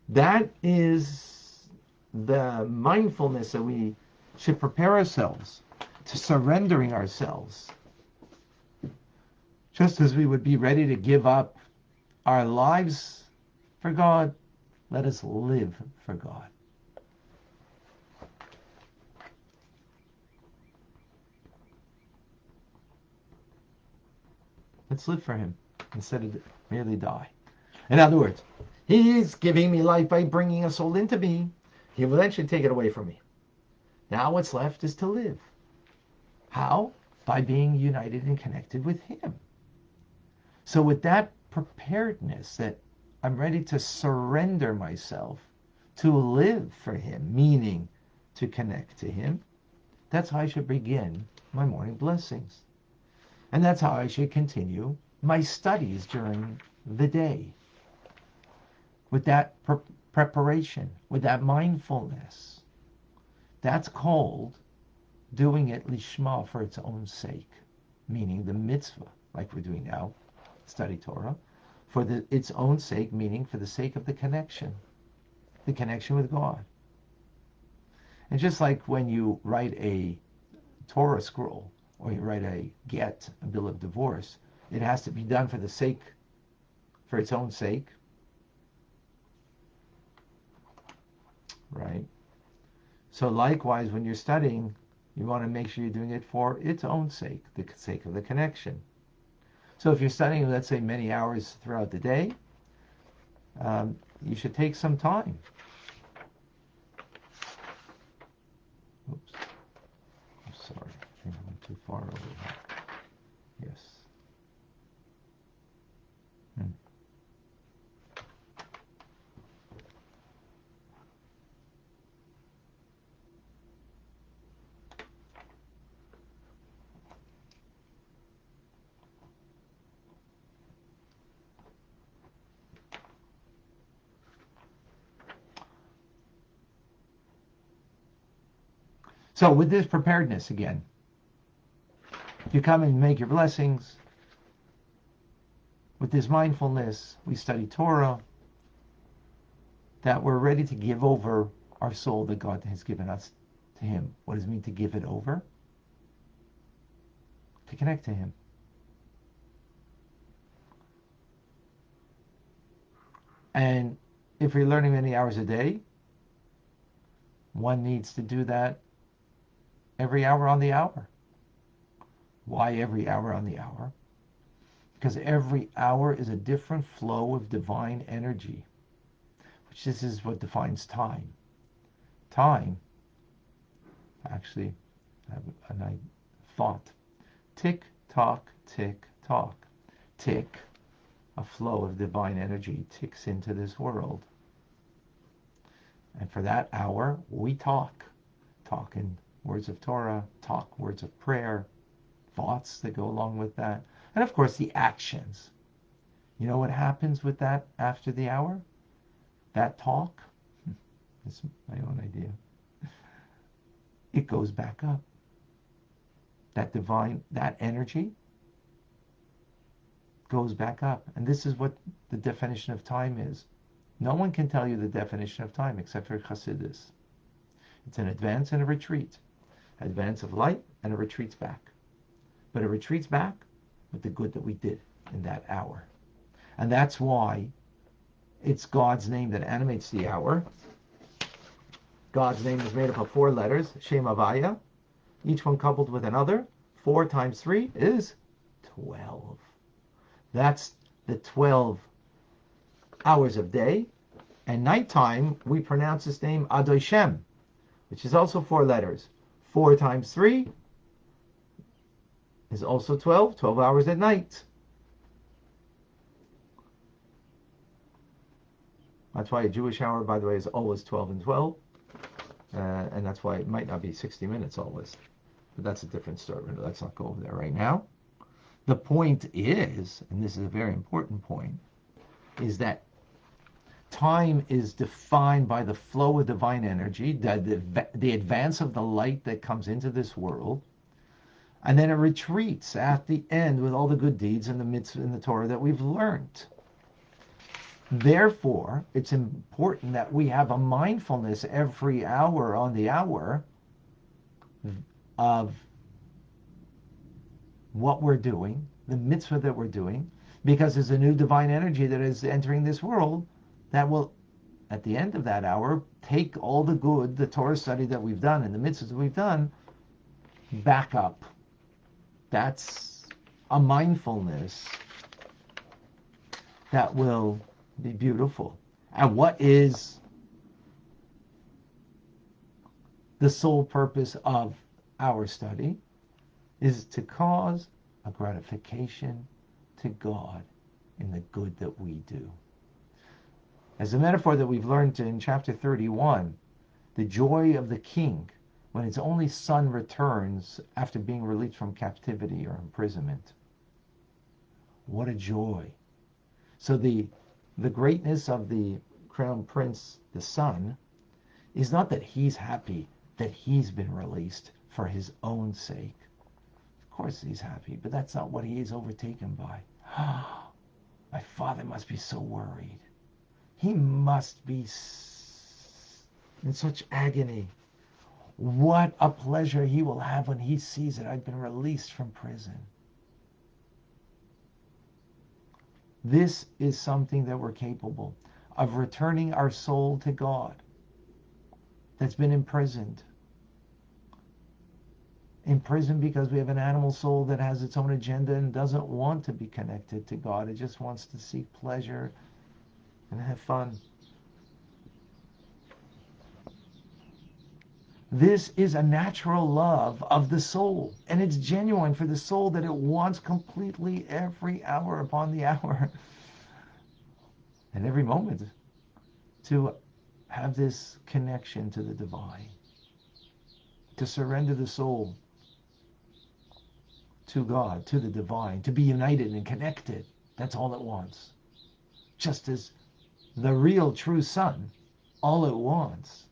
That is the mindfulness that we should prepare ourselves to surrendering ourselves. Just as we would be ready to give up our lives for God, let us live for God. Let's live for Him instead of merely die. In other words, He is giving me life by bringing a soul into me. He will eventually take it away from me. Now what's left is to live. How? By being united and connected with Him. So with that preparedness that I'm ready to surrender myself to live for Him, meaning to connect to Him, that's how I should begin my morning blessings. And that's how I should continue my studies during the day. With that preparation, with that mindfulness. That's called doing it lishma, for its own sake, meaning the mitzvah, like we're doing now, study Torah, for its own sake, meaning for the sake of the connection with God. And just like when you write a Torah scroll, or you write a bill of divorce, it has to be done for its own sake, right? So likewise, when you're studying, you want to make sure you're doing it for its own sake, the sake of the connection. So if you're studying, let's say, many hours throughout the day, you should take some time. Oops. I'm sorry. I think I went too far over here. Yes. So with this preparedness again, you come and make your blessings. With this mindfulness, we study Torah, that we're ready to give over our soul that God has given us to Him. What does it mean to give it over? To connect to Him. And if you're learning many hours a day, one needs to do that every hour on the hour. Why every hour on the hour? Because every hour is a different flow of divine energy, which this is what defines time. Time, actually, I have a thought. Tick, tock, tick, tock. Tick, a flow of divine energy ticks into this world. And for that hour, we talk in words of Torah, talk words of prayer, thoughts that go along with that, and of course the actions. You know what happens with that after the hour? That talk, it's my own idea, it goes back up. That energy goes back up. And this is what the definition of time is. No one can tell you the definition of time except for Chassidus. It's an advance and a retreat. Advance of light and a retreats back. But it retreats back with the good that we did in that hour. And that's why it's God's name that animates the hour. God's name is made up of 4 letters, Shem Havaya, each one coupled with another. 4 times 3 is 12. That's the 12 hours of day. And nighttime, we pronounce this name Adoi Shem, which is also 4 letters. 4 times 3 is also 12, 12 hours at night. That's why a Jewish hour, by the way, is always 12 and 12. And that's why it might not be 60 minutes always. But that's a different story. Let's not go over there right now. The point is, and this is a very important point, is that time is defined by the flow of divine energy, the advance of the light that comes into this world, and then it retreats at the end with all the good deeds and the mitzvah in the Torah that we've learned. Therefore, it's important that we have a mindfulness every hour on the hour of what we're doing, the mitzvah that we're doing, because there's a new divine energy that is entering this world that will, at the end of that hour, take all the good, the Torah study that we've done and the mitzvahs that we've done, back up. That's a mindfulness that will be beautiful. And what is the sole purpose of our study? Is to cause a gratification to God in the good that we do. As a metaphor that we've learned in chapter 31, the joy of the king when his only son returns after being released from captivity or imprisonment. What a joy. So the greatness of the crown prince, the son, is not that he's happy that he's been released for his own sake. Of course he's happy, but that's not what he is overtaken by. My father must be so worried. He must be in such agony. What a pleasure he will have when he sees that I've been released from prison. This is something that we're capable of, returning our soul to God that's been imprisoned. Imprisoned because we have an animal soul that has its own agenda and doesn't want to be connected to God. It just wants to seek pleasure and have fun. This is a natural love of the soul, and it's genuine for the soul that it wants completely every hour upon the hour and every moment to have this connection to the divine, to surrender the soul to God, to the divine, to be united and connected. That's all it wants. Just as the real true son, all it wants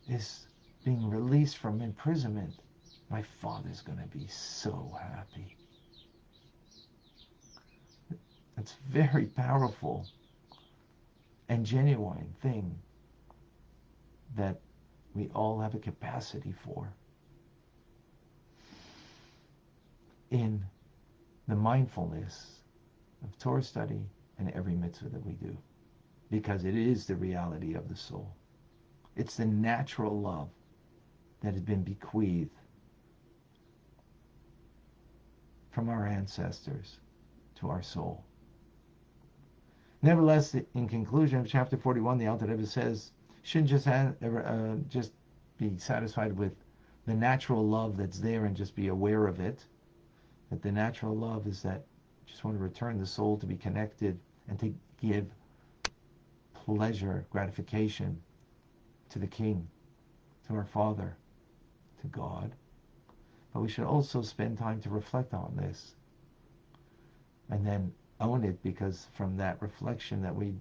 is being released from imprisonment. My father's going to be so happy. It's very powerful and genuine thing that we all have a capacity for in the mindfulness of Torah study and every mitzvah that we do, because it is the reality of the soul. It's the natural love that has been bequeathed from our ancestors to our soul. Nevertheless, in conclusion of chapter 41, the Alter Rebbe says, shouldn't just be satisfied with the natural love that's there and just be aware of it. That the natural love is that you just want to return the soul to be connected and to give pleasure, gratification to the King, to our Father, to God. But we should also spend time to reflect on this and then own it, because from that reflection that we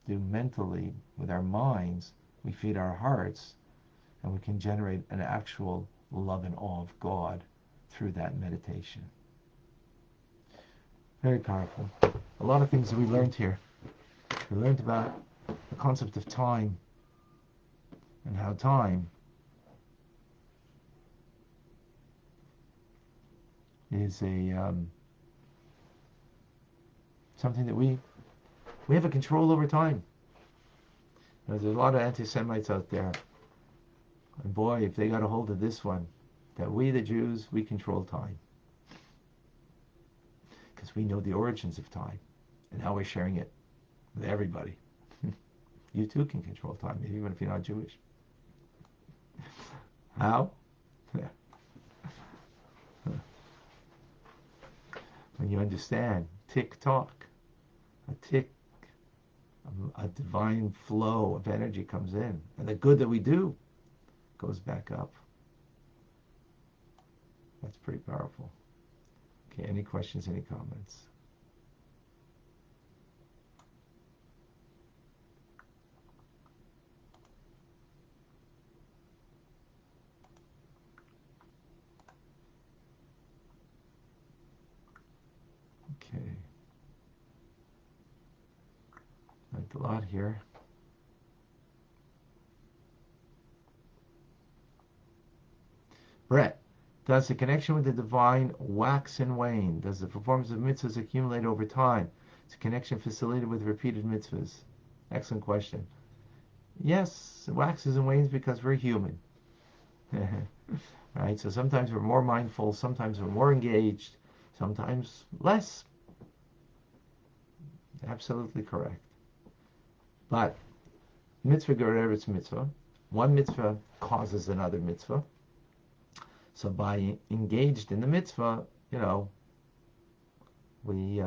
do mentally with our minds, we feed our hearts, and we can generate an actual love and awe of God through that meditation. Very powerful. A lot of things that we learned here. We learned about the concept of time and how time is something that we have a control over time. There's a lot of anti-Semites out there, and boy, if they got a hold of this one, that we the Jews, we control time, because we know the origins of time and how we're sharing it with everybody. You too can control time, even if you're not Jewish. How? When you understand tick-tock, a tick, a divine flow of energy comes in, and the good that we do goes back up. That's pretty powerful. Okay, any questions, any comments? Okay. lot here. Brett, does the connection with the divine wax and wane? Does the performance of mitzvahs accumulate over time? Is a connection facilitated with repeated mitzvahs? Excellent question. Yes, it waxes and wanes because we're human. Right? So sometimes we're more mindful, sometimes we're more engaged, sometimes less. Absolutely correct. But mitzvah gereretz mitzvah. One mitzvah causes another mitzvah. So by engaged in the mitzvah, we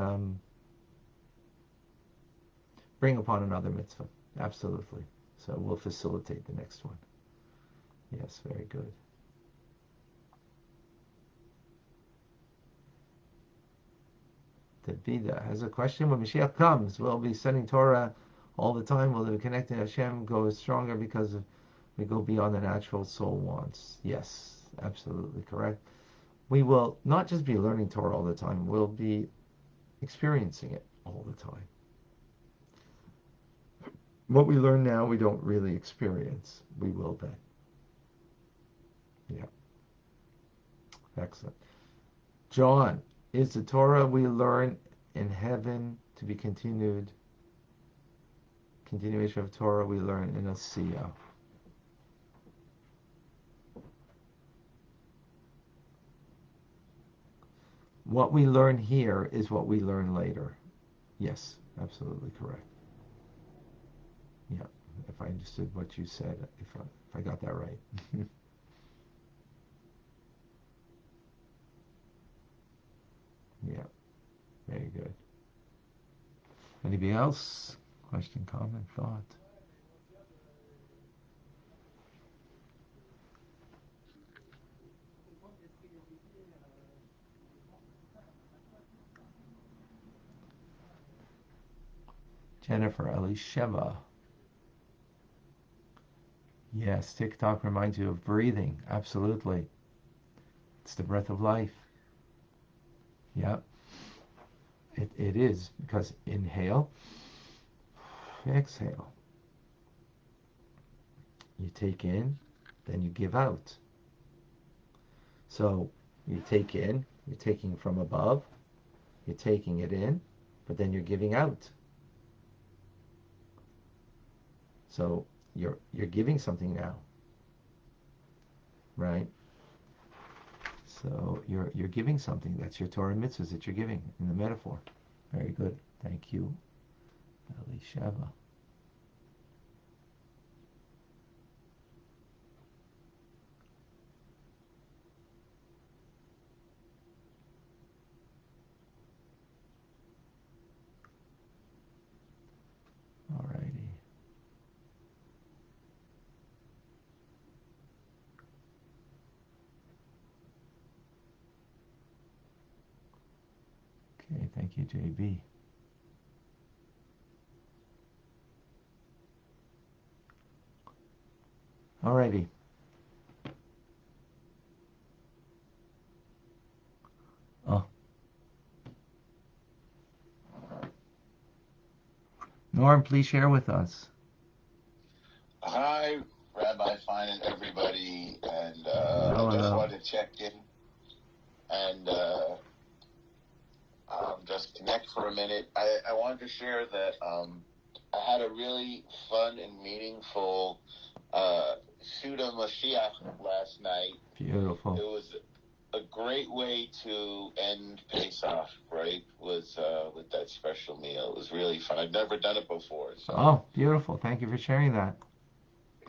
bring upon another mitzvah. Absolutely. So we'll facilitate the next one. Yes, very good. Tadbida has a question. When Mashiach comes, we'll be studying Torah all the time. Will the connecting Hashem go stronger because we go beyond the natural soul wants? Yes, absolutely correct. We will not just be learning Torah all the time. We'll be experiencing it all the time. What we learn now, we don't really experience. We will then. Yeah. Excellent. John, is the Torah we learn in heaven to be continued? Continuation of Torah we learn in Asiya. What we learn here is what we learn later. Yes, absolutely correct. Yeah, if I understood what you said, if I got that right. Yeah, very good. Anybody else? Question, comment, thought? Jennifer Elisheva. Yes, TikTok reminds you of breathing. Absolutely. It's the breath of life. Yep. It is, because inhale, exhale. You take in, then you give out. So you take in, you're taking from above, you're taking it in, but then you're giving out. So you're giving something now, right? So you're giving something. That's your Torah mitzvahs that you're giving in the metaphor. Very good. Thank you, Elisheva. Alrighty. Okay, thank you, JB. Alrighty. Oh. Norm, please share with us. Hi, Rabbi Fine and everybody, and I just wanted to check in and just connect for a minute. I wanted to share that I had a really fun and meaningful Suda Mashiach last night. Beautiful. It was a great way to end Pesach, right? With that special meal. It was really fun. I've never done it before. So. Oh, beautiful. Thank you for sharing that.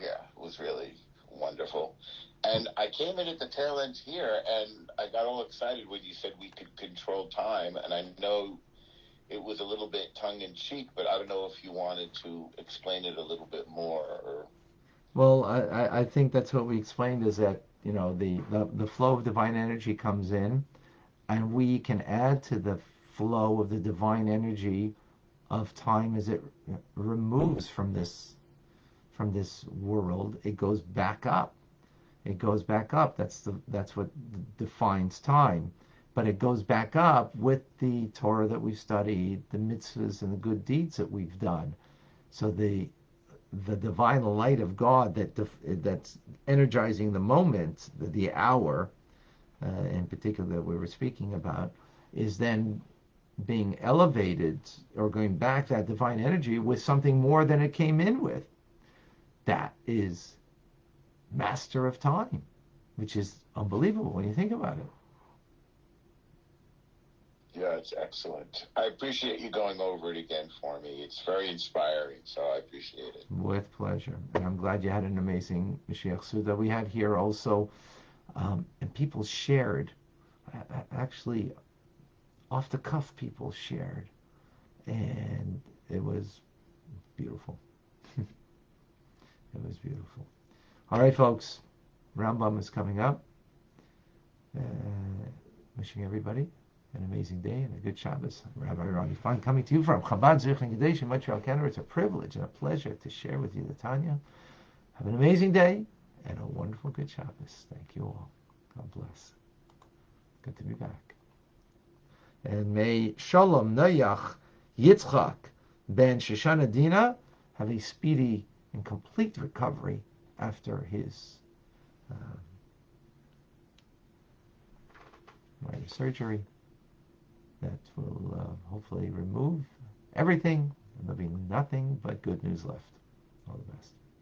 Yeah, it was really wonderful. And I came in at the tail end here, and I got all excited when you said we could control time. And I know it was a little bit tongue-in-cheek, but I don't know if you wanted to explain it a little bit more. Or... Well, I think that's what we explained, is that, the flow of divine energy comes in, and we can add to the flow of the divine energy of time as it removes from this world. It goes back up. It goes back up. That's what defines time. But it goes back up with the Torah that we've studied, the mitzvahs and the good deeds that we've done. So the divine light of God that's energizing the moment, the hour, in particular that we were speaking about, is then being elevated or going back that divine energy with something more than it came in with. That is master of time, which is unbelievable when you think about it. Yeah, it's excellent. I appreciate you going over it again for me. It's very inspiring, so I appreciate it. With pleasure. And I'm glad you had an amazing Mashiach Suda. We had here also, and people shared, actually, off the cuff, people shared. And it was beautiful. It was beautiful. All right, folks. Rambam is coming up. Uh, wishing everybody an amazing day and a good Shabbos. Rabbi Ronnie Fun coming to you from Chabad Zurich and Kadesh in Montreal, Canada. It's a privilege and a pleasure to share with you the Tanya. Have an amazing day and a wonderful good Shabbos. Thank you all. God bless. Good to be back. And may Shalom Nayach Yitzchak ben Shoshana Dina have a speedy and complete recovery after his minor surgery that will hopefully remove everything, and there'll be nothing but good news left. All the best.